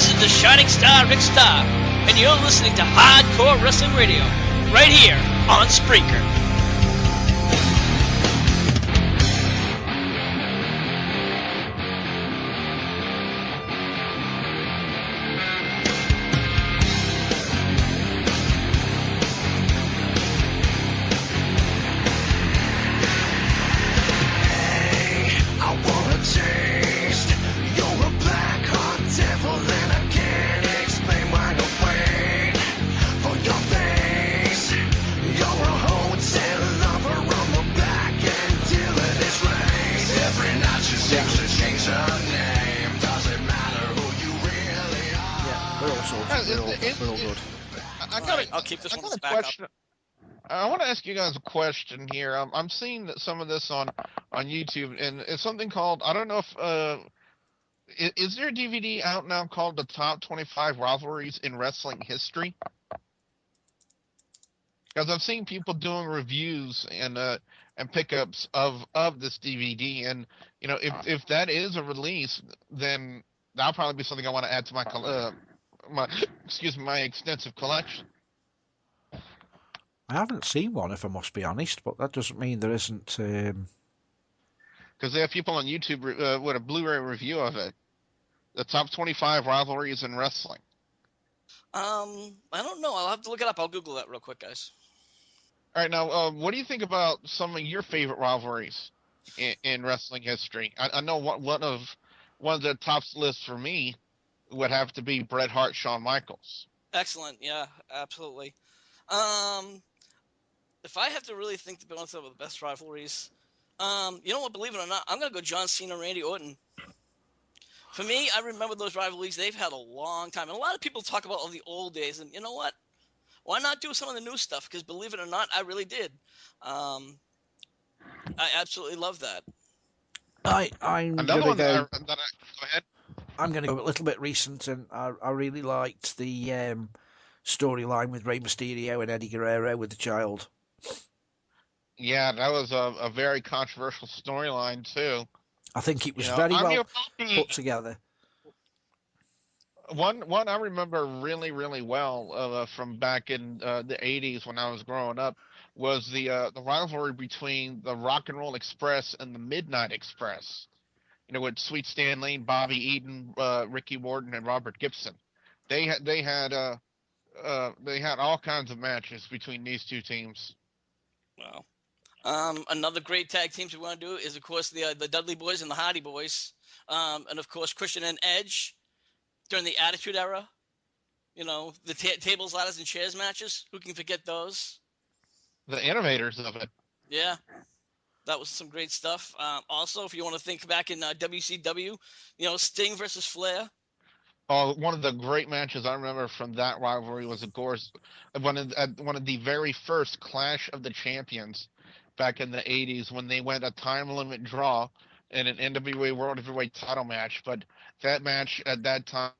This is the Shining Star Rick Starr, and you're listening to Hardcore Wrestling Radio, right here on Spreaker. I'll keep this one as backup. I want to ask you guys a question here. I'm seeing some of this on YouTube, and it's something called, I don't know if, is there a DVD out now called The Top 25 Rivalries in Wrestling History? Because I've seen people doing reviews and pickups of this DVD, and you know, if that is a release, then that'll probably be something I want to add to my extensive collection. I haven't seen one, if I must be honest, but that doesn't mean there isn't. Because they have people on YouTube with a Blu-ray review of it. The top 25 rivalries in wrestling. I don't know. I'll have to look it up. I'll Google that real quick, guys. All right, now, what do you think about some of your favorite rivalries in wrestling history? I know one of the top lists for me would have to be Bret Hart, Shawn Michaels. Excellent. Yeah, absolutely. If I have to really think about some of the best rivalries, you know what? Believe it or not, I'm gonna go John Cena, Randy Orton. For me, I remember those rivalries. They've had a long time, and a lot of people talk about all the old days. And you know what? Why not do some of the new stuff? Because believe it or not, I really did. I absolutely love that. I'm Another one go ahead. I'm going to go a little bit recent, and I really liked the storyline with Rey Mysterio and Eddie Guerrero with the child. Yeah, that was a very controversial storyline too. I think it was very well put together. One I remember really, really well from back in the 80s when I was growing up was the rivalry between the Rock and Roll Express and the Midnight Express. You know, with Sweet Stan Lane, Bobby Eaton, Ricky Morton, and Robert Gibson. They had all kinds of matches between these two teams. Wow. Another great tag teams we want to do is, of course, the Dudley Boys and the Hardy Boys, and of course Christian and Edge during the Attitude Era. You know, the tables, ladders, and chairs matches. Who can forget those? The innovators of it. Yeah, that was some great stuff. Also, if you want to think back in WCW, you know, Sting versus Flair. Oh, one of the great matches I remember from that rivalry was, of course, one of the very first Clash of the Champions back in the 80s when they went a time limit draw in an NWA World Heavyweight title match. But that match at that time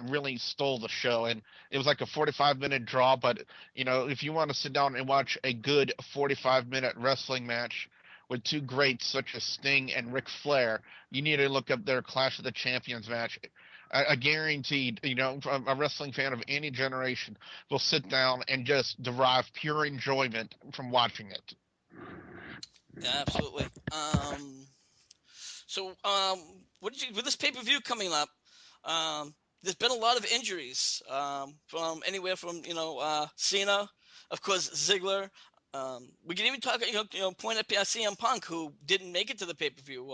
really stole the show, and it was like a 45-minute draw. But you know, if you want to sit down and watch a good 45-minute wrestling match with two greats such as Sting and Ric Flair, you need to look up their Clash of the Champions match. I guaranteed, you know, a wrestling fan of any generation will sit down and just derive pure enjoyment from watching it. Yeah, absolutely. So, with this pay-per-view coming up, there's been a lot of injuries, from anywhere from, Cena, of course, Ziggler. We can even talk, point at CM Punk, who didn't make it to the pay-per-view.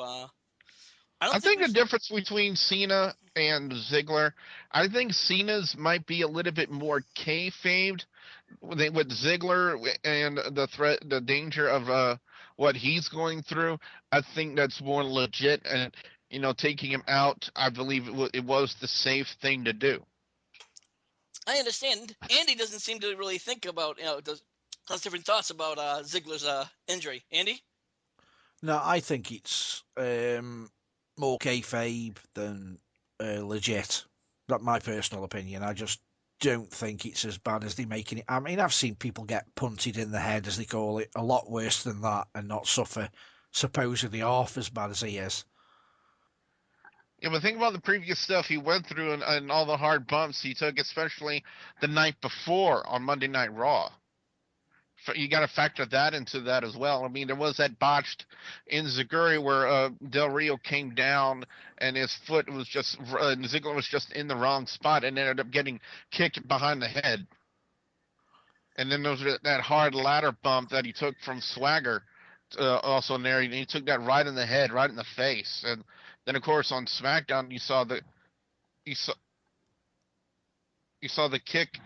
I think the difference between Cena and Ziggler, I think Cena's might be a little bit more kayfabed with Ziggler and the danger of what he's going through. I think that's more legit, and you know, taking him out, I believe it was the safe thing to do. I understand. Andy doesn't seem to really think about, has different thoughts about Ziggler's injury. Andy? No, I think it's more kayfabe than legit. That's my personal opinion. I just don't think it's as bad as they're making it. I mean, I've seen people get punted in the head, as they call it, a lot worse than that, and not suffer supposedly half as bad as he is. Yeah, but think about the previous stuff he went through and all the hard bumps he took, especially the night before on Monday Night Raw. You got to factor that into that as well. I mean, there was that botched in Zaguri where Del Rio came down and his foot was just Ziggler was just in the wrong spot and ended up getting kicked behind the head. And then there was that hard ladder bump that he took from Swagger, also in there. He took that right in the head, right in the face. And then, of course, on SmackDown, you saw you saw the kick.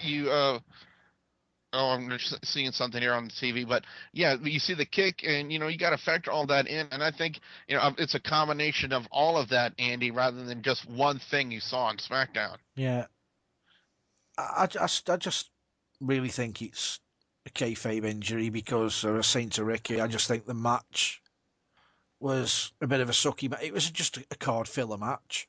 Oh, I'm just seeing something here on the TV, but yeah, you see the kick, and you got to factor all that in. And I think it's a combination of all of that, Andy, rather than just one thing you saw on SmackDown. Yeah, I just really think it's a kayfabe injury because I was saying to Ricky, I just think the match was a bit of a sucky. It was just a card filler match.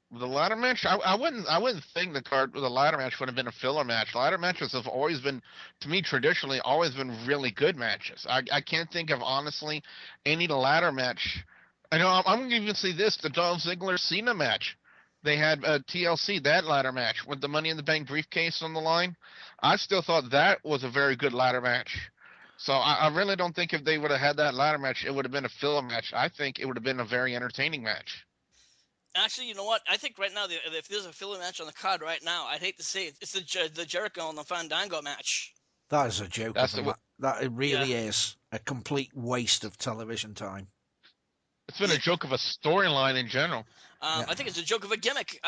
The ladder match, I wouldn't think the ladder match would have been a filler match. Ladder matches have always been, to me, traditionally always been really good matches. I can't think of honestly any ladder match. I know I'm going to even say this: the Dolph Ziggler Cena match. They had TLC, that ladder match with the Money in the Bank briefcase on the line. I still thought that was a very good ladder match. So I really don't think if they would have had that ladder match, it would have been a filler match. I think it would have been a very entertaining match. Actually, you know what? I think right now, if there's a filler match on the card right now, I'd hate to say it, it's the Jericho and the Fandango match. That is a joke of That's a the match. That it Yeah, really is a complete waste of television time. It's been yeah. a joke of a storyline in general. Yeah. I think it's a joke of a gimmick.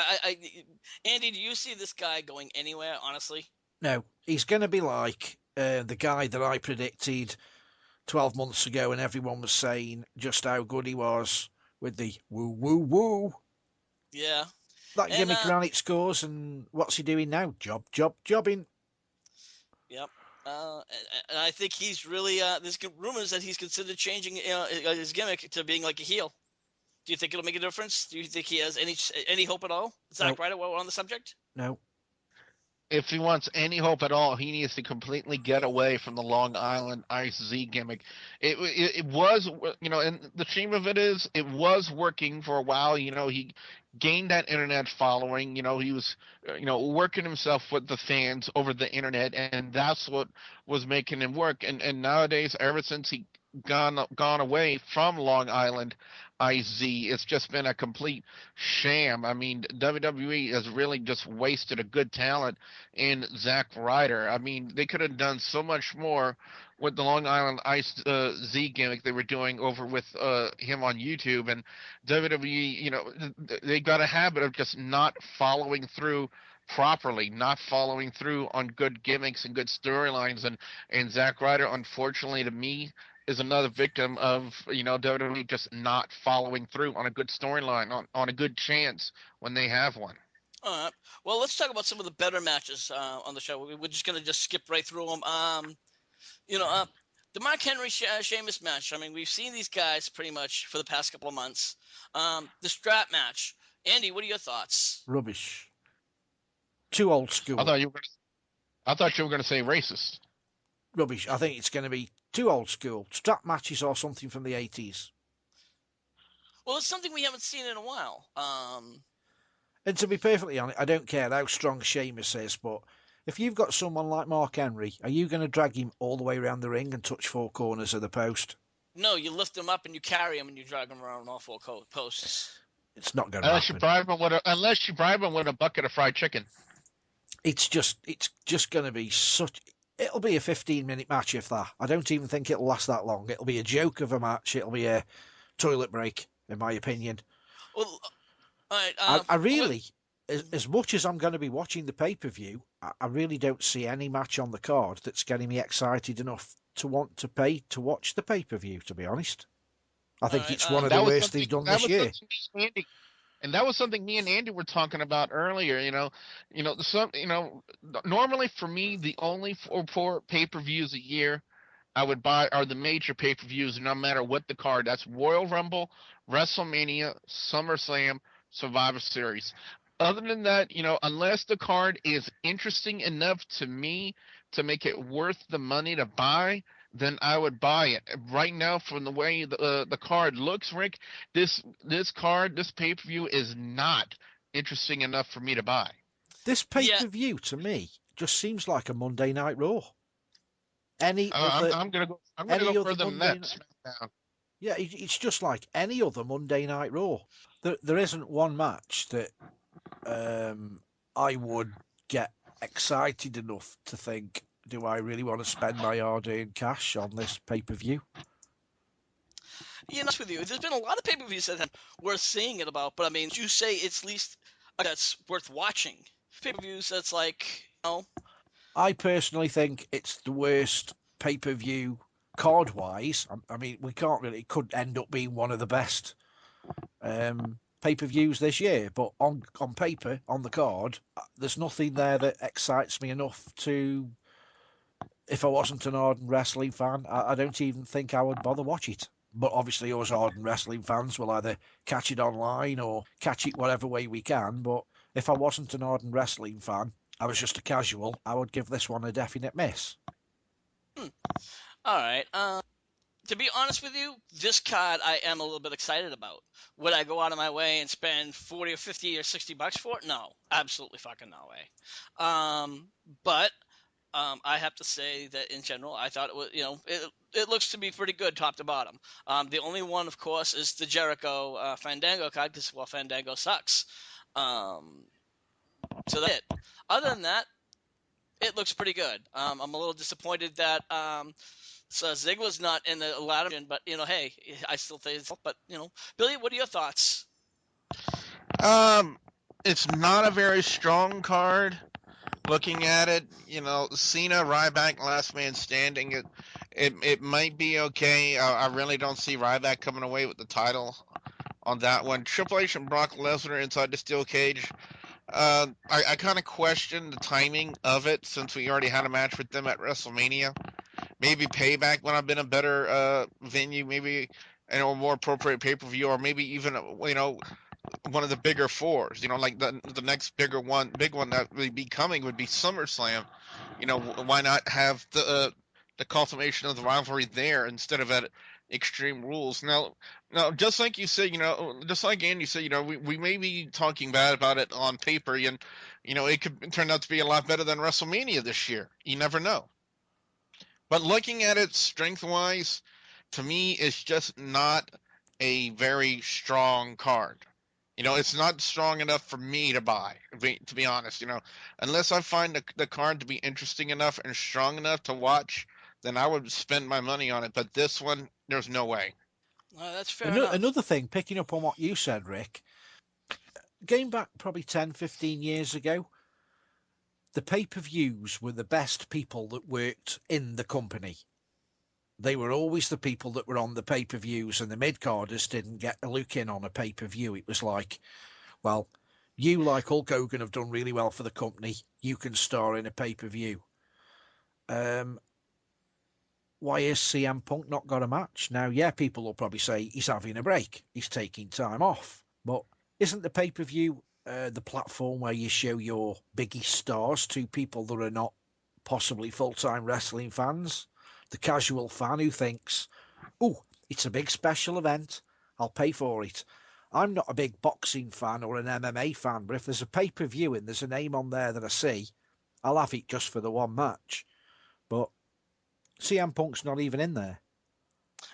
Andy, do you see this guy going anywhere? Honestly, No, he's going to be like the guy that I predicted 12 months ago, and everyone was saying just how good he was with the woo woo woo. yeah. That And gimmick ran its course, and what's he doing now? Jobbing. yep. And I think he's really. There's rumors that he's considered changing his gimmick to being like a heel. Do you think it'll make a difference? Do you think he has any hope at all? Zack No, Ryder, while we're on the subject. no. If he wants any hope at all, he needs to completely get away from the Long Island Ice Z gimmick. It was, and the shame of it is, it was working for a while. He gained that internet following. He was, working himself with the fans over the internet, and that's what was making him work. And nowadays, ever since he gone away from Long Island IZ, it's just been a complete sham. I mean, WWE has really just wasted a good talent in Zack Ryder. I mean, they could have done so much more with the Long Island Ice Z gimmick they were doing over with him on YouTube. And WWE, they got a habit of just not following through properly, not following through on good gimmicks and good storylines. And Zack Ryder, unfortunately to me, is another victim of WWE just not following through on a good storyline, on a good chance when they have one. All right. Well, let's talk about some of the better matches on the show. We're just gonna just skip right through them. You know, uh, the Mark Henry Sheamus match. I mean, we've seen these guys pretty much for the past couple of months. The strap match. Andy, what are your thoughts? Rubbish. Too old I school. thought you were, I thought you were going to say racist. Rubbish. I think it's going to be too old school. Strap matches or something from the 80s. Well, it's something we haven't seen in a while. And to be perfectly honest, I don't care how strong Sheamus is, but if you've got someone like Mark Henry, are you going to drag him all the way around the ring and touch four corners of the post? No, you lift them up and you carry them and you drag them around all four posts. It's not going to Unless you happen. bribe him with a bucket of fried chicken. It's just going to be such. It'll be a 15-minute match if that. I don't even think it'll last that long. It'll be a joke of a match. It'll be a toilet break, in my opinion. Well, all right. I really, as much as I'm going to be watching the pay-per-view, I really don't see any match on the card that's getting me excited enough to want to pay to watch the pay-per-view, to be honest. I All think right. it's one of And the that was worst something they've done that this was year. something me and Andy and that was something me and Andy were talking about earlier. Normally for me the only four pay-per-views a year I would buy are the major pay-per-views, no matter what the card. That's Royal Rumble, WrestleMania, SummerSlam, Survivor Series. Other than that, unless the card is interesting enough to me to make it worth the money to buy, then I would buy it. Right now, from the way the card looks, Rick, this pay per view is not interesting enough for me to buy. This pay Yeah, per view to me just seems like a Monday Night Raw. Any other I'm gonna go any other further than Monday that. night? SmackDown. Yeah, it's just like any other Monday Night Raw. There isn't one match that um, I would get excited enough to think, do I really want to spend my hard-earned cash on this pay-per-view? honest with you, there's been a lot of pay-per-views that have worth seeing it about, but I mean, you say it's least that's worth watching. Pay-per-views that's like, I personally think it's the worst pay-per-view card-wise. I mean, we can't really. It could end up being one of the best pay-per-views this year, but on paper, on the card, there's nothing there that excites me enough to. If I wasn't an ardent wrestling fan, I don't even think I would bother watch it. But obviously, us ardent wrestling fans will either catch it online or catch it whatever way we can. But if I wasn't an ardent wrestling fan, I was just a casual, I would give this one a definite miss. all right. To be honest with you, this card I am a little bit excited about. Would I go out of my way and spend 40 or 50 or 60 bucks for it? No, absolutely fucking no way. But I have to say that in general, I thought it was, it looks to be pretty good top to bottom. The only one, of course, is the Jericho Fandango card because, well, Fandango sucks. Um, so that's it. Other than that, it looks pretty good. I'm a little disappointed that so Ziggler's not in the ladder, but hey, I still think. But Billy, what are your thoughts? Um, it's not a very strong card. Looking at it, Cena, Ryback, last man standing. It might be okay. I really don't see Ryback coming away with the title on that one. Triple H and Brock Lesnar inside the steel cage. I kind of question the timing of it since we already had a match with them at WrestleMania. Maybe Payback would have been a better venue. Maybe a more appropriate pay per view, or maybe even one of the bigger fours. Like the next big one that would be coming would be SummerSlam. Why not have the consummation of the rivalry there instead of at Extreme Rules? Now, just like you said, just like Andy said, we may be talking bad about it on paper, and it could turn out to be a lot better than WrestleMania this year. You never know. But looking at it strength wise, to me, it's just not a very strong card. It's not strong enough for me to buy, to be honest. Unless I find the card to be interesting enough and strong enough to watch, then I would spend my money on it. But this one, there's no way. That's fair enough. Another thing, picking up on what you said, Rick, going back probably 10, 15 years ago, the pay-per-views were the best people that worked in the company. They were always the people that were on the pay-per-views, and the mid-carders didn't get a look in on a pay-per-view. It was like, well, you, like Hulk Hogan, have done really well for the company. You can star in a pay-per-view. Um, why is CM Punk not got a match? Now, yeah, people will probably say he's having a break. He's taking time off. But isn't the pay-per-view the platform where you show your biggest stars to people that are not possibly full-time wrestling fans? The casual fan who thinks, oh, it's a big special event. I'll pay for it. I'm not a big boxing fan or an MMA fan, but if there's a pay-per-view and there's a name on there that I see, I'll have it just for the one match. But CM Punk's not even in there.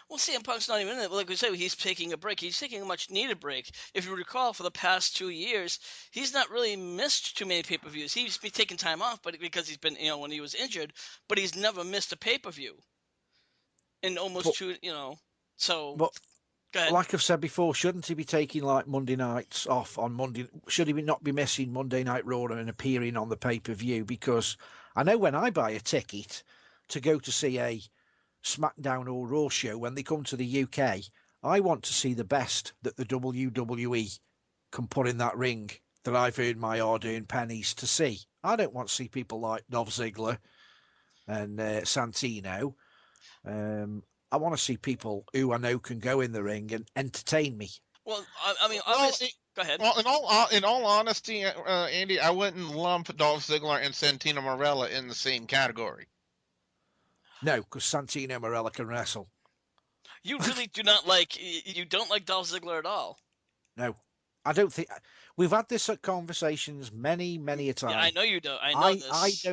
Well, CM Punk's not even in it. Like we said, he's taking a break. He's taking a much needed break. If you recall, for the past 2 years, he's not really missed too many pay per views. He's been taking time off, but because he's been, when he was injured, but he's never missed a pay per view in But almost two, So but go ahead. like I've said before, shouldn't he be taking like Monday nights off on Monday? Should he not be missing Monday Night Raw and appearing on the pay-per-view? Because I know when I buy a ticket to go to see a SmackDown or Raw show, when they come to the UK, I want to see the best that the WWE can put in that ring that I've earned my hard-earned pennies to see. I don't want to see people like Dolph Ziggler and Santino. I want to see people who I know can go in the ring and entertain me. Well, I mean, Well, obviously, go ahead. well, in all honesty, Andy, I wouldn't lump Dolph Ziggler and Santino Marella in the same category. No, because Santino Marella can wrestle. You really do not like, you don't like Dolph Ziggler at all. No, I don't think we've had this at conversations many, many a Yeah, I time. know you don't. I know I this.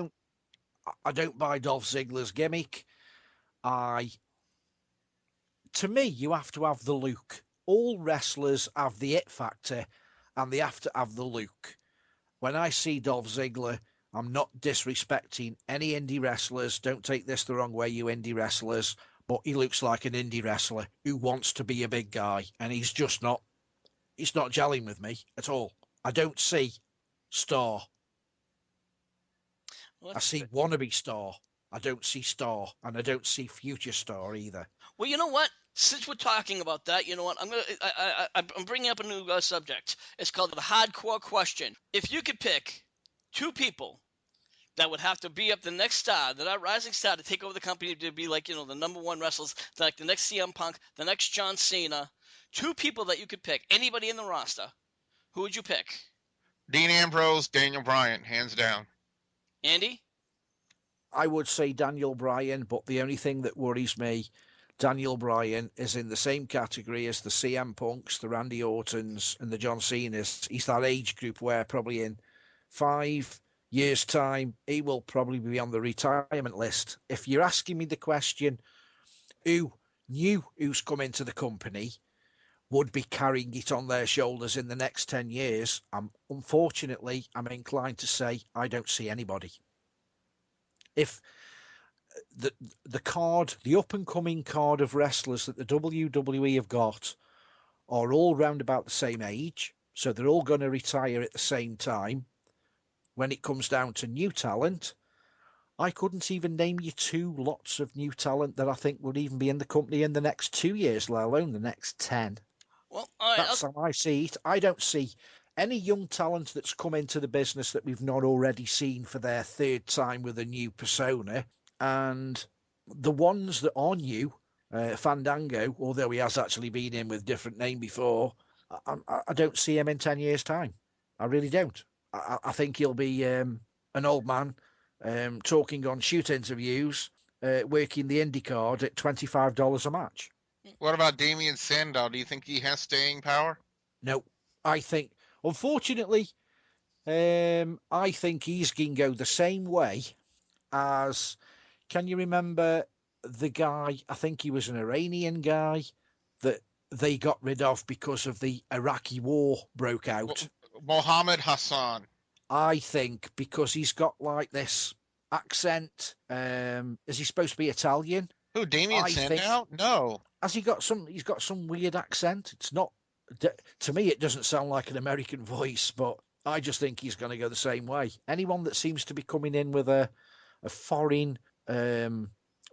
don't buy Dolph Ziggler's gimmick. To me, you have to have the look. All wrestlers have the it factor, and they have to have the look. When I see Dolph Ziggler, I'm not disrespecting any indie wrestlers. Don't take this the wrong way, you indie wrestlers. But he looks like an indie wrestler who wants to be a big guy, and he's just not. He's not gelling with me at all. I don't see star. Well, I see wannabe star. I don't see star, and I don't see future star either. well, you know what? Since we're talking about that, you know what? I'm bringing up a new subject. It's called the hardcore question. If you could pick two people that would have to be up the next star, that are rising star to take over the company to be like, the number one wrestlers, like the next CM Punk, the next John Cena, two people that you could pick, anybody in the roster, who would you pick? Dean Ambrose, Daniel Bryan, hands down. Andy? I would say Daniel Bryan, but the only thing that worries me, Daniel Bryan is in the same category as the CM Punks, the Randy Ortons, and the John Cenas. He's that age group where probably in 5 years' time, he will probably be on the retirement list. If you're asking me the question, who new who's come into the company would be carrying it on their shoulders in the next 10 years, unfortunately, I'm inclined to say I don't see anybody. If the the up and coming card of wrestlers that the WWE have got are all round about the same age, so they're all going to retire at the same time. When it comes down to new talent, I couldn't even name you two lots of new talent that I think would even be in the company in the next 2 years, let alone the next 10. Well, all right. That's how I see it. I don't see any young talent that's come into the business that we've not already seen for their third time with a new persona. And the ones that are new, Fandango, although he has actually been in with a different name before, I don't see him in 10 years' time. I really don't. I think he'll be an old man talking on shoot interviews, working the indie card at $25 a match. What about Damian Sandow? Do you think he has staying power? No, I think, unfortunately, I think he's going to go the same way as. Can you remember the guy? I think he was an Iranian guy that they got rid of because of the Iraqi war broke out. Mohammed Hassan. I think because he's got like this accent. Is he supposed to be Italian? Who, Damian I think Sandow? No. has he got some? He's got some weird accent. It's not to me. It doesn't sound like an American voice, but I just think he's going to go the same way. Anyone that seems to be coming in with a foreign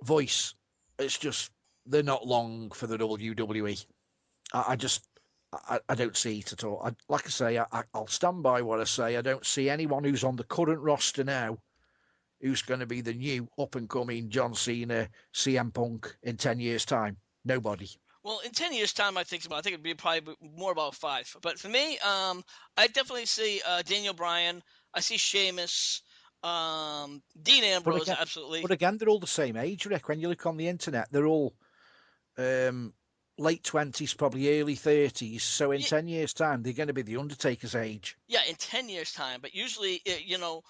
voice, it's just they're not long for the WWE. I just I don't see it at all. Like I say, I'll stand by what I say. I don't see anyone who's on the current roster now who's going to be the new up and coming John Cena, CM Punk in 10 years' time. Nobody. Well, in 10 years' time, I think it'd be probably more about 5. But for me, I definitely see Daniel Bryan. I see Sheamus, Dean But Ambrose, again, absolutely. but again, they're all the same age, Rick. When you look on the internet, they're all um, late 20s, probably early 30s. So in Yeah, 10 years' time, they're going to be the Undertaker's age. yeah, in 10 years' time. But usually,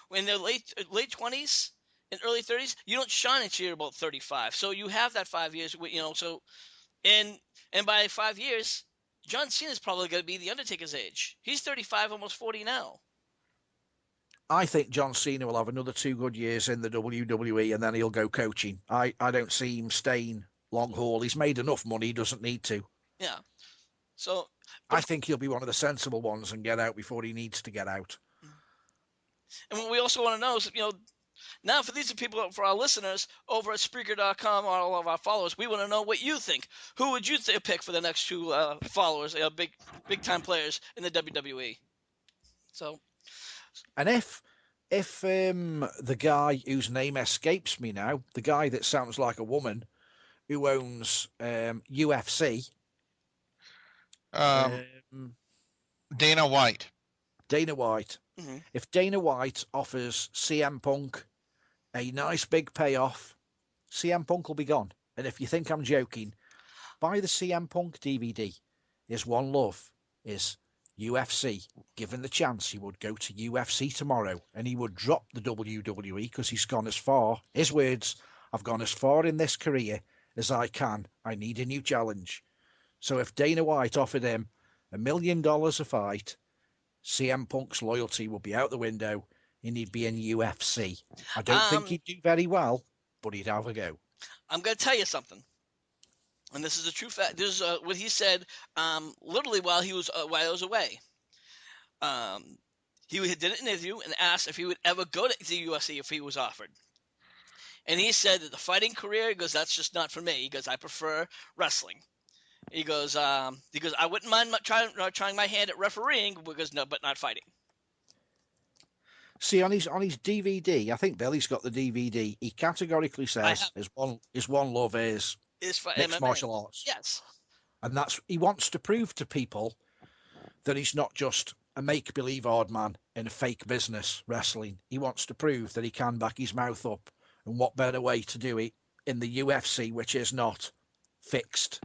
when they're late 20s and early 30s, you don't shine until you're about 35. So you have that 5 years, so and and by 5 years, John Cena's probably going to be the Undertaker's age. He's 35, almost 40 now. I think John Cena will have another 2 good years in the WWE and then he'll go coaching. I don't see him staying long haul. He's made enough money, he doesn't need to. Yeah. So, I but think he'll be one of the sensible ones and get out before he needs to get out. and what we also want to know is, now for these people, for our listeners over at Spreaker.com, all of our followers, we want to know what you think. Who would you pick for the next two followers, big time players in the WWE? So, And if the guy whose name escapes me now, the guy that sounds like a woman who owns UFC, Um, um, Dana White. mm-hmm. Dana White. Mm-hmm. If Dana White offers CM Punk a nice big payoff CM Punk will be gone. And if you think I'm joking, buy the CM Punk DVD. His one love is UFC. Given the chance, he would go to UFC tomorrow and he would drop the WWE because he's gone as far. His words, I've gone as far in this career as I can. I need a new challenge. So if Dana White offered him $1 million a fight, CM Punk's loyalty would be out the window and he'd be in UFC. I don't think he'd do very well, but he'd have a go. I'm going to tell you something. And this is a true fact. This is what he said literally while I was away. He did an interview and asked if he would ever go to the UFC if he was offered. And he said that the fighting career, he goes, that's just not for me. He goes, I prefer wrestling. He goes, I wouldn't mind trying my hand at refereeing, because no, but not fighting. See, on his DVD, I think Billy's got the DVD. He categorically says his one love is for mixed MMA. martial arts. Yes, and he wants to prove to people that he's not just a make-believe odd man in a fake business wrestling. He wants to prove that he can back his mouth up, and what better way to do it in the UFC, which is not fixed.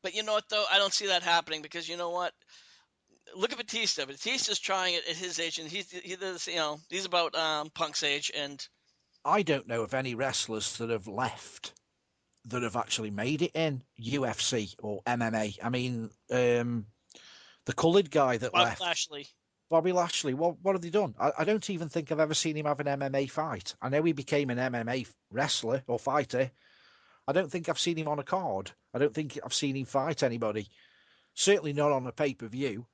but you know what though? I don't see that happening, because you know what? Look at Batista. Batista's trying it at his age, and he's about Punk's age, and I don't know of any wrestlers that have left that have actually made it in UFC or MMA. I mean, the coloured guy that Bobby left, Lashley. Bobby Lashley. What have they done? I don't even think I've ever seen him have an MMA fight. I know he became an MMA wrestler or fighter. I don't think I've seen him on a card. I don't think I've seen him fight anybody. Certainly not on a pay-per-view.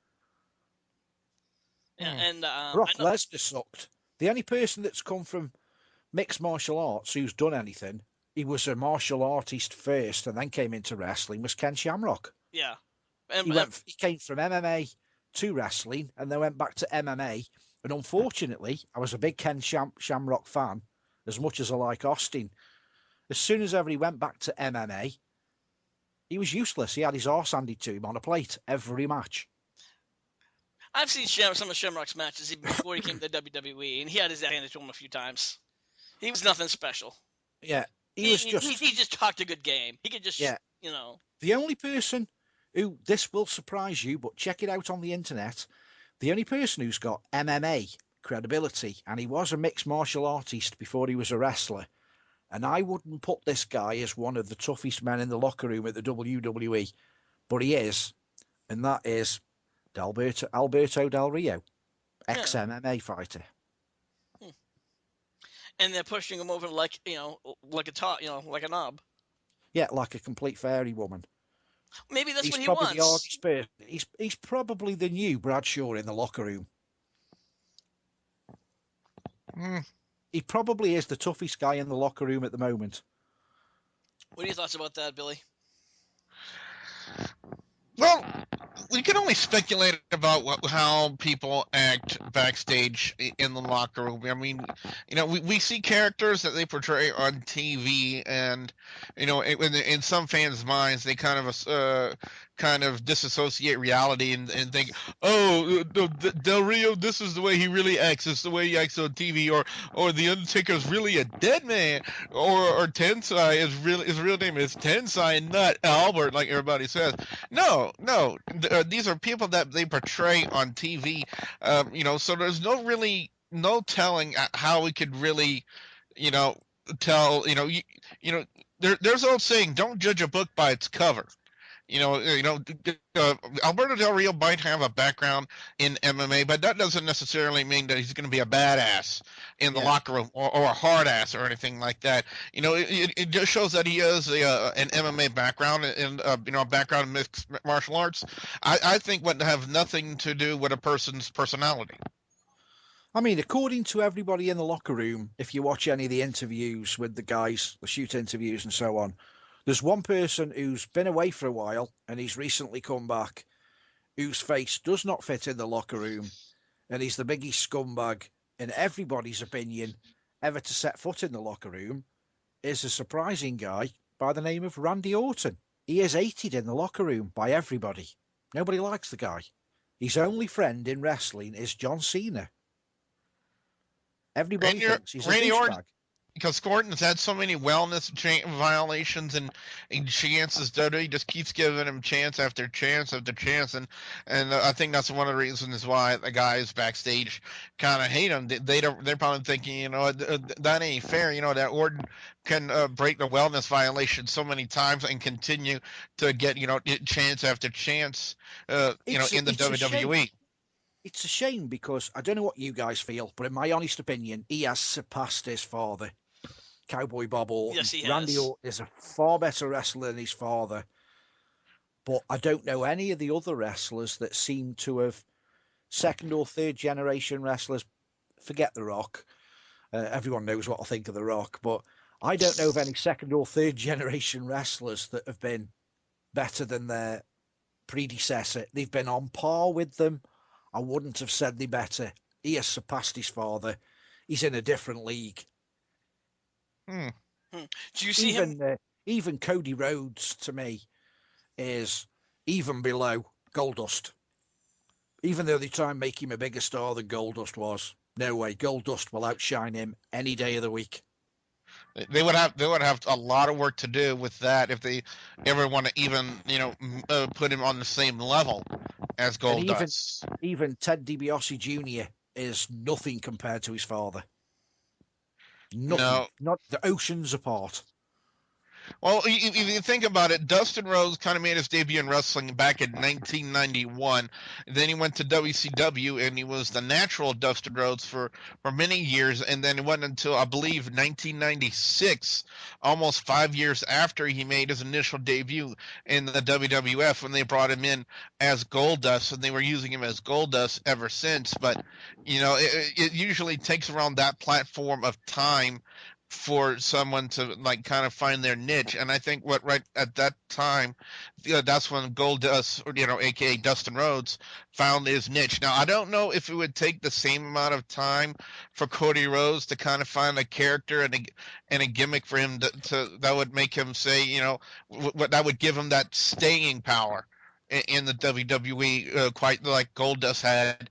And Brock Lesnar sucked. The only person that's come from mixed martial arts who's done anything, he was a martial artist first and then came into wrestling, was Ken Shamrock. Yeah. He came from MMA to wrestling and then went back to MMA. And unfortunately, I was a big Ken Shamrock fan, as much as I like Austin. As soon as ever he went back to MMA, he was useless. He had his arse handed to him on a plate every match. I've seen some of Shamrock's matches even before he came to WWE, and he had his ass handed to him a few times. He was nothing special. Yeah, he just talked a good game. He could just, The only person who, this will surprise you, but check it out on the internet, the only person who's got MMA credibility, and he was a mixed martial artist before he was a wrestler, and I wouldn't put this guy as one of the toughest men in the locker room at the WWE, but he is, and that is Alberto Del Rio, ex-MMA fighter. And they're pushing him over like a knob. Yeah, like a complete fairy woman. Maybe that's he's what he probably wants. The hardest person. He's probably the new Bradshaw in the locker room. He probably is the toughest guy in the locker room at the moment. What are your thoughts about that, Billy? Well, we can only speculate about how people act backstage in the locker room. I mean, we see characters that they portray on TV, and in some fans' minds, they kind of disassociate reality and think, oh, Del Rio, this is the way he really acts. This is the way he acts on TV, or the Undertaker's really a dead man, or Tensai his real name is Tensai, not Albert, like everybody says. No, these are people that they portray on TV. So there's no telling how we could really, tell. There's an old saying: "Don't judge a book by its cover." Alberto Del Rio might have a background in MMA, but that doesn't necessarily mean that he's going to be a badass in the locker room or a hard ass or anything like that. It just shows that he has an MMA background and a background in mixed martial arts. I think would have nothing to do with a person's personality. I mean, according to everybody in the locker room, if you watch any of the interviews with the guys, the shoot interviews and so on, there's one person who's been away for a while and he's recently come back, whose face does not fit in the locker room, and he's the biggest scumbag, in everybody's opinion, ever to set foot in the locker room, is a surprising guy by the name of Randy Orton. He is hated in the locker room by everybody. Nobody likes the guy. His only friend in wrestling is John Cena. Everybody thinks he's a douchebag. because Gordon's had so many wellness violations and chances. WWE just keeps giving him chance after chance after chance, and I think that's one of the reasons why the guys backstage kind of hate him. They don't. They're probably thinking, that ain't fair. That Orton can break the wellness violation so many times and continue to get chance after chance. In the It's a shame. WWE. It's a shame because I don't know what you guys feel, but in my honest opinion, he has surpassed his father, Cowboy Bob Orton. Yes, he Randy has. Orton is a far better wrestler than his father, but I don't know any of the other wrestlers that seem to have second or third generation wrestlers. Forget The Rock. Everyone knows what I think of The Rock, but I don't know of any second or third generation wrestlers that have been better than their predecessor. They've been on par with them. I wouldn't have said they better. He has surpassed his father. He's in a different league. Hmm. Do you see him? Even Cody Rhodes to me is even below Goldust. Even though they try and make him a bigger star than Goldust was, no way. Goldust will outshine him any day of the week. They would have a lot of work to do with that if they ever want to even put him on the same level as And Goldust. even Ted DiBiase Jr. is nothing compared to his father. Nothing. No, Not the oceans apart. well, if you think about it, Dustin Rhodes kind of made his debut in wrestling back in 1991. Then he went to WCW and he was the natural Dustin Rhodes for many years. And then it wasn't until, I believe, 1996, almost 5 years after he made his initial debut in the WWF, when they brought him in as Goldust, and they were using him as Goldust ever since. But, it usually takes around that platform of time for someone to like kind of find their niche. And I think what right at that time, that's when Goldust, or aka Dustin Rhodes, found his niche. Now I don't know if it would take the same amount of time for Cody Rhodes to kind of find a character and a gimmick for him to that would make him say, what that would give him that staying power in the WWE, quite like Goldust had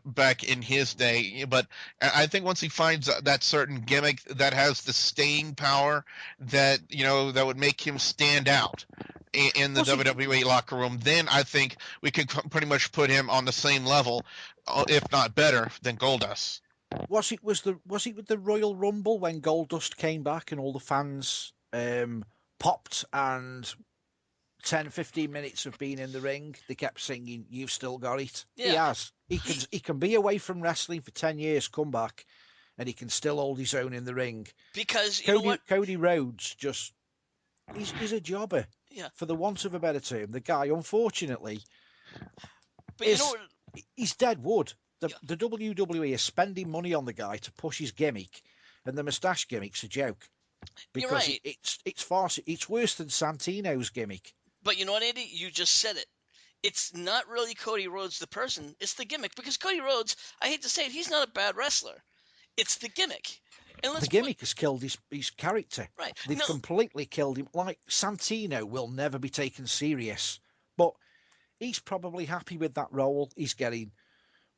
back in his day. But I think once he finds that certain gimmick that has the staying power that would make him stand out in the Was it WWE locker room, then I think we could pretty much put him on the same level, if not better, than Goldust. was it with the Royal Rumble when Goldust came back and all the fans popped and 10, 15 minutes of being in the ring, they kept singing, "You've still got it." He Yeah, has. he He can be away from wrestling for 10 years, come back, and he can still hold his own in the ring. because you know what? Cody Rhodes just he's a jobber, Yeah, for the want of a better term. The guy, unfortunately, but you know is what? he's dead wood. Yeah, The WWE is spending money on the guy to push his gimmick, and the moustache gimmick's a joke you're because right. it's worse than Santino's gimmick. But you know what, Andy? You just said it. It's not really Cody Rhodes the person, it's the gimmick. Because Cody Rhodes, I hate to say it, he's not a bad wrestler. It's the gimmick. And let's The put gimmick has killed his character. right. They've No, completely killed him. Like Santino will never be taken serious, but he's probably happy with that role. He's getting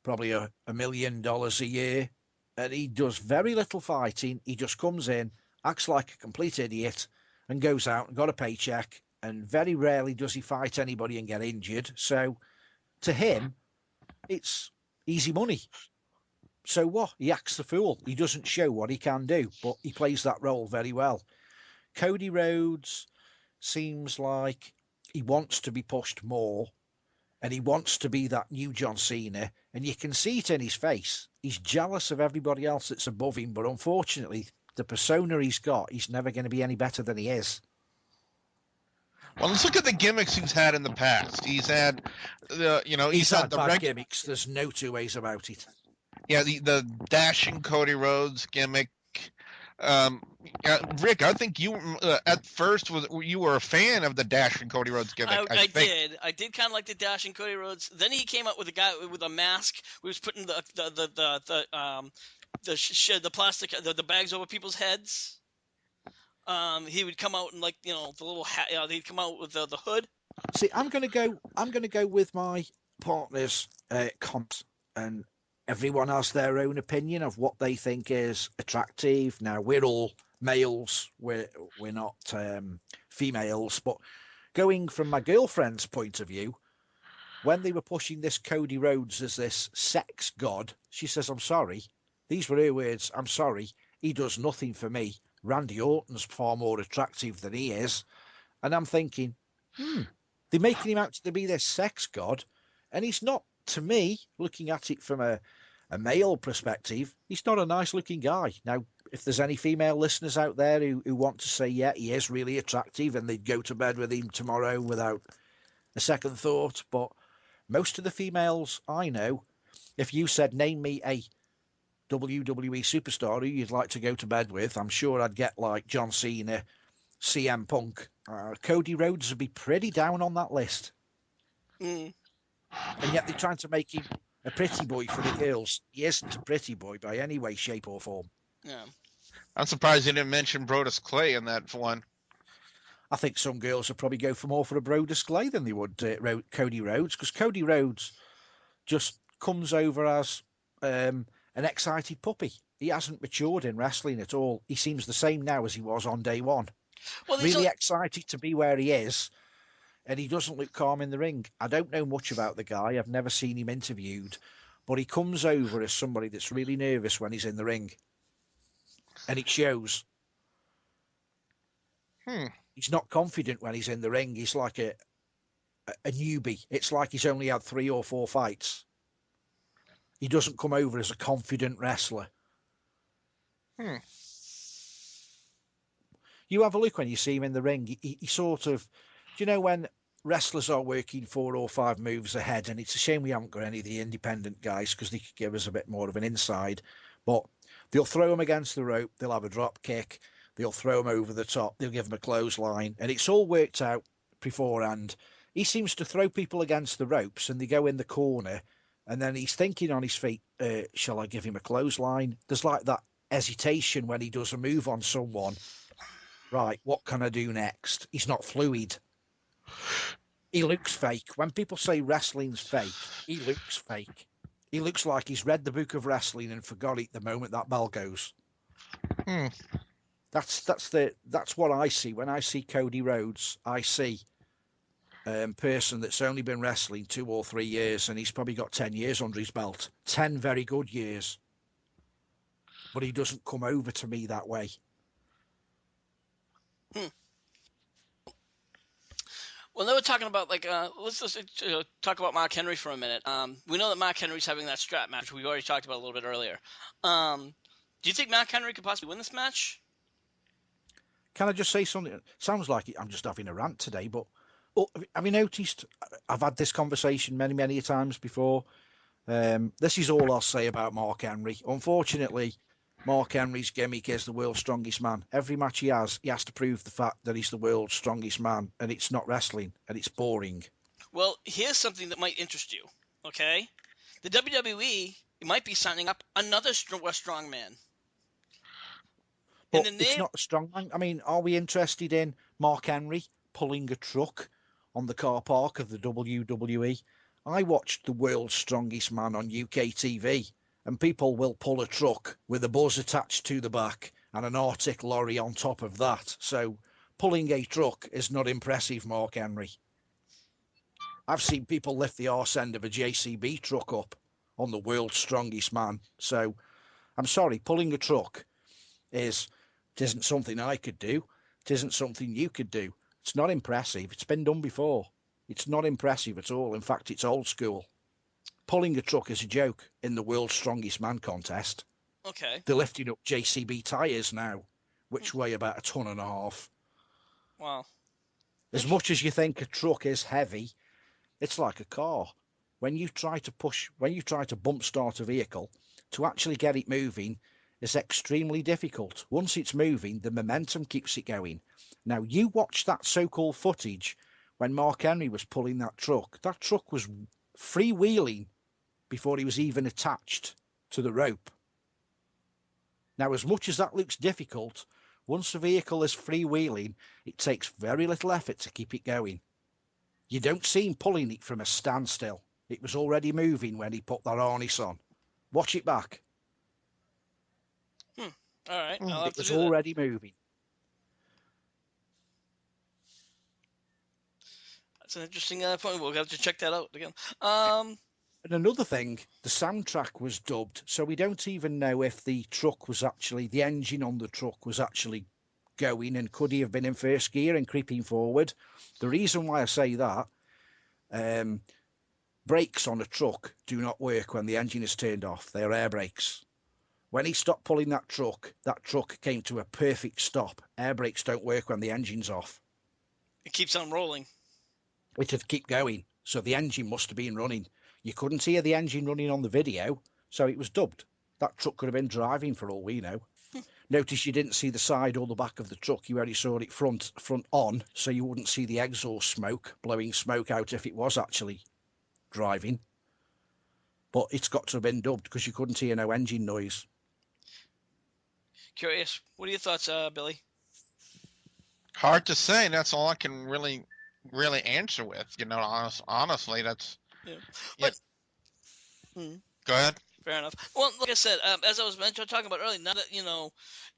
probably $1 million a year, and he does very little fighting. He just comes in, acts like a complete idiot, and goes out and got a paycheck. And very rarely does he fight anybody and get injured. So to him, it's easy money. So what? He acts the fool. He doesn't show what he can do, but he plays that role very well. Cody Rhodes seems like he wants to be pushed more, and he wants to be that new John Cena, and you can see it in his face. He's jealous of everybody else that's above him, but unfortunately, the persona he's got, he's never going to be any better than he is. Well, let's look at the gimmicks he's had in the past. He's had He's he's had had the bad gimmicks. There's no two ways about it. yeah, the dashing Cody Rhodes gimmick. Um, Rick, I think you at first you were a fan of the dashing Cody Rhodes gimmick. I I think. did. I did kind of like the dashing Cody Rhodes. Then he came up with a guy with a mask who was putting the plastic the bags over people's heads. He would come out in like the little hat. He'd come out with the hood. See, I'm going to go. I'm going to go with my partner's comments, and everyone has their own opinion of what they think is attractive. Now, we're all males, we're not females, but going from my girlfriend's point of view, when they were pushing this Cody Rhodes as this sex god, she says, I'm sorry. These were her words. I'm sorry. He does nothing for me. Randy Orton's far more attractive than he is. And I'm thinking, they're making him out to be this sex god. And he's not, to me, looking at it from a male perspective, he's not a nice looking guy. Now, if there's any female listeners out there who want to say, yeah, he is really attractive and they'd go to bed with him tomorrow without a second thought, but most of the females I know, if you said, name me a WWE superstar who you'd like to go to bed with, I'm sure I'd get like John Cena, CM Punk. Cody Rhodes would be pretty down on that list. Mm. And yet they're trying to make him a pretty boy for the girls. He isn't a pretty boy by any way, shape, or form. Yeah. I'm surprised you didn't mention Brodus Clay in that one. I think some girls would probably go for more for a Brodus Clay than they would Cody Rhodes, because Cody Rhodes just comes over as an excited puppy. He hasn't matured in wrestling at all. He seems the same now as he was on day one. Well, Really excited to be where he is, and he doesn't look calm in the ring. I don't know much about the guy. I've never seen him interviewed, but he comes over as somebody that's really nervous when he's in the ring, and it shows. He's not confident when he's in the ring. He's like a newbie. It's like he's only had 3 or 4 fights. He doesn't come over as a confident wrestler. You have a look when you see him in the ring. He sort of, do you know when wrestlers are working 4 or 5 moves ahead, and it's a shame we haven't got any of the independent guys because they could give us a bit more of an inside, but they'll throw him against the rope, they'll have a drop kick, they'll throw him over the top, they'll give him a clothesline, and it's all worked out beforehand. He seems to throw people against the ropes and they go in the corner, and then he's thinking on his feet, shall I give him a clothesline? There's like that hesitation when he does a move on someone. Right, what can I do next? He's not fluid. He looks fake. When people say wrestling's fake, he looks fake. He looks like he's read the book of wrestling and forgot it the moment that bell goes. That's what I see when I see Cody Rhodes. I see a person that's only been wrestling 2 or 3 years, and he's probably got 10 years under his belt. 10 very good years. But he doesn't come over to me that way. Well, they were talking about let's just talk about Mark Henry for a minute. We know that Mark Henry's having that strap match, which we already talked about a little bit earlier. Do you think Mark Henry could possibly win this match? Can I just say something? Sounds like I'm just having a rant today, but have you noticed? I've had this conversation many, many times before. This is all I'll say about Mark Henry. Unfortunately, Mark Henry's gimmick is the world's strongest man. Every match he has to prove the fact that he's the world's strongest man, and it's not wrestling, and it's boring. Well, here's something that might interest you, okay? The WWE might be signing up another strong man. But it's not a strong man. I mean, are we interested in Mark Henry pulling a truck on the car park of the WWE? I watched The World's Strongest Man on UK TV, and people will pull a truck with a buzz attached to the back and an Arctic lorry on top of that. So pulling a truck is not impressive, Mark Henry. I've seen people lift the arse end of a JCB truck up on The World's Strongest Man. So I'm sorry, pulling a truck it isn't something I could do. It isn't something you could do. It's not impressive. It's been done before. It's not impressive at all. In fact, it's old school. Pulling a truck is a joke in the World's Strongest Man contest. Okay. They're lifting up JCB tyres now, which weigh about 1.5 tons. Wow. As much as you think a truck is heavy, it's like a car. When you try to bump start a vehicle, to actually get it moving is extremely difficult. Once it's moving, the momentum keeps it going. Now, you watch that so-called footage when Mark Henry was pulling that truck. That truck was freewheeling before he was even attached to the rope. Now, as much as that looks difficult, once a vehicle is freewheeling, it takes very little effort to keep it going. You don't see him pulling it from a standstill. It was already moving when he put that harness on. Watch it back. All right, Hmm. I'll have It to was do that. already moving. That's an interesting point. We'll have to check that out again. And another thing, the soundtrack was dubbed, so we don't even know if the engine on the truck was actually going, and could he have been in first gear and creeping forward. The reason why I say that, brakes on a truck do not work when the engine is turned off. They are air brakes. When he stopped pulling that truck came to a perfect stop. Air brakes don't work when the engine's off. It keeps on rolling. It'd keep going, so the engine must have been running. You couldn't hear the engine running on the video, so it was dubbed. That truck could have been driving for all we know. Notice you didn't see the side or the back of the truck. You only saw it front on, so you wouldn't see the exhaust smoke blowing smoke out if it was actually driving. But it's got to have been dubbed because you couldn't hear no engine noise. Curious. What are your thoughts, Billy? Hard to say. That's all I can really answer with. Honestly, that's. Yeah. Yeah. Go ahead. Fair enough. Well, like I said, as I was talking about earlier, now that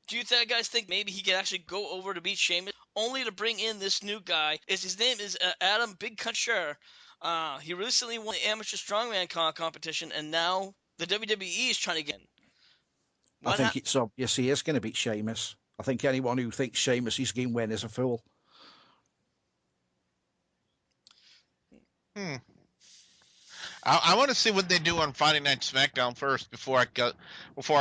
do you guys think maybe he could actually go over to beat Sheamus, only to bring in this new guy? His name is Adam Big Country. He recently won the amateur strongman competition, and now the WWE is trying to get in. I think it's obvious he is going to beat Sheamus. I think anyone who thinks Sheamus is going to win is a fool. I want to see what they do on Friday Night SmackDown first before I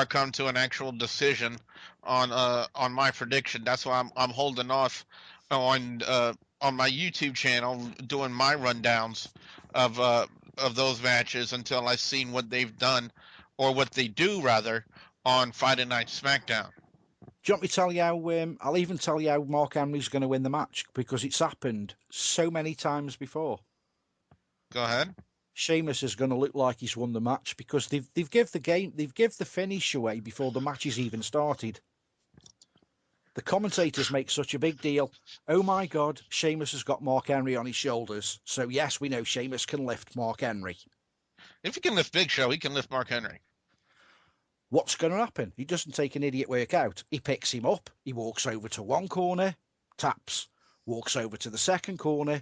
come to an actual decision on my prediction. That's why I'm holding off on my YouTube channel doing my rundowns of those matches until I've seen what they've done, or what they do rather, on Friday Night SmackDown. Do you want me to tell you how? I'll even tell you how Mark Henry's going to win the match, because it's happened so many times before. Go ahead. Sheamus is going to look like he's won the match because they've give the finish away before the match is even started. The commentators make such a big deal. Oh my God, Sheamus has got Mark Henry on his shoulders. So yes, we know Sheamus can lift Mark Henry. If he can lift Big Show, he can lift Mark Henry. What's going to happen? He doesn't take an idiot work out. He picks him up. He walks over to one corner, taps. Walks over to the second corner,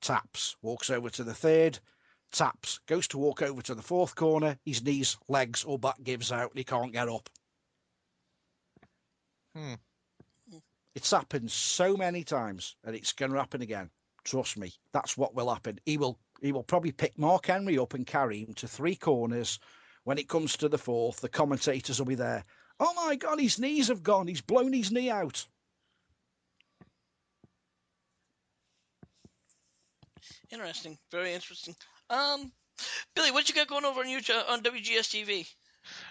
taps. Walks over to the third, taps. Goes to walk over to the fourth corner. His knees, legs, or back gives out. And he can't get up. It's happened so many times, and it's going to happen again. Trust me, that's what will happen. He will probably pick Mark Henry up and carry him to three corners. When it comes to the fourth, the commentators will be there. Oh my God, his knees have gone. He's blown his knee out. Interesting. Very interesting. Billy, what you got going over on YouTube on WGS TV?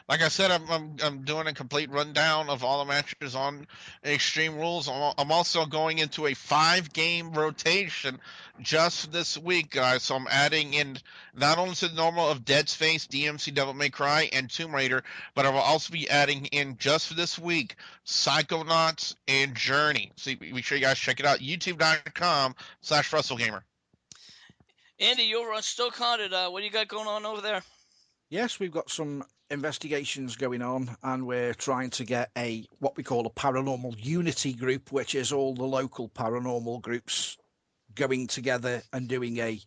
Like I said, I'm doing a complete rundown of all the matches on Extreme Rules. I'm also going into a 5-game rotation just this week, guys. So I'm adding in not only to the normal of Dead Space, DMC Devil May Cry, and Tomb Raider, but I will also be adding in just for this week Psychonauts and Journey. So make sure you guys check it out. YouTube.com/WrestleGamer. Andy, you're on Stoke Haunted. What do you got going on over there? Yes, we've got some investigations going on, and we're trying to get what we call a paranormal unity group, which is all the local paranormal groups going together and doing a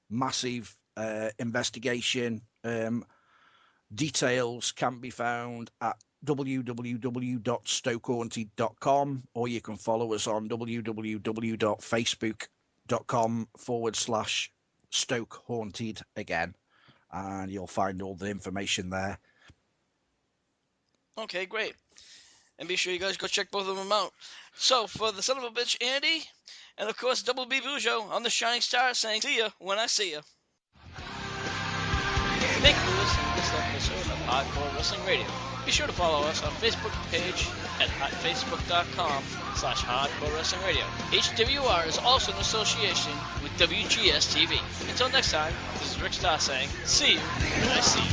massive investigation. Details can be found at www.stokehaunted.com, or you can follow us on www.facebook.com/Stoke Haunted again, and you'll find all the information there. Okay, great. And be sure you guys go check both of them out. So, for the son of a bitch, Andy, and of course, Double B Bujo, I'm the Shining Star saying, see ya when I see ya. Thank you for listening to this episode of Hardcore Wrestling Radio. Be sure to follow us on Facebook page at facebook.com/Hardcore Wrestling Radio. HWR is also in association with WGS TV. Until next time, this is Rick Starr saying, see you when I see you.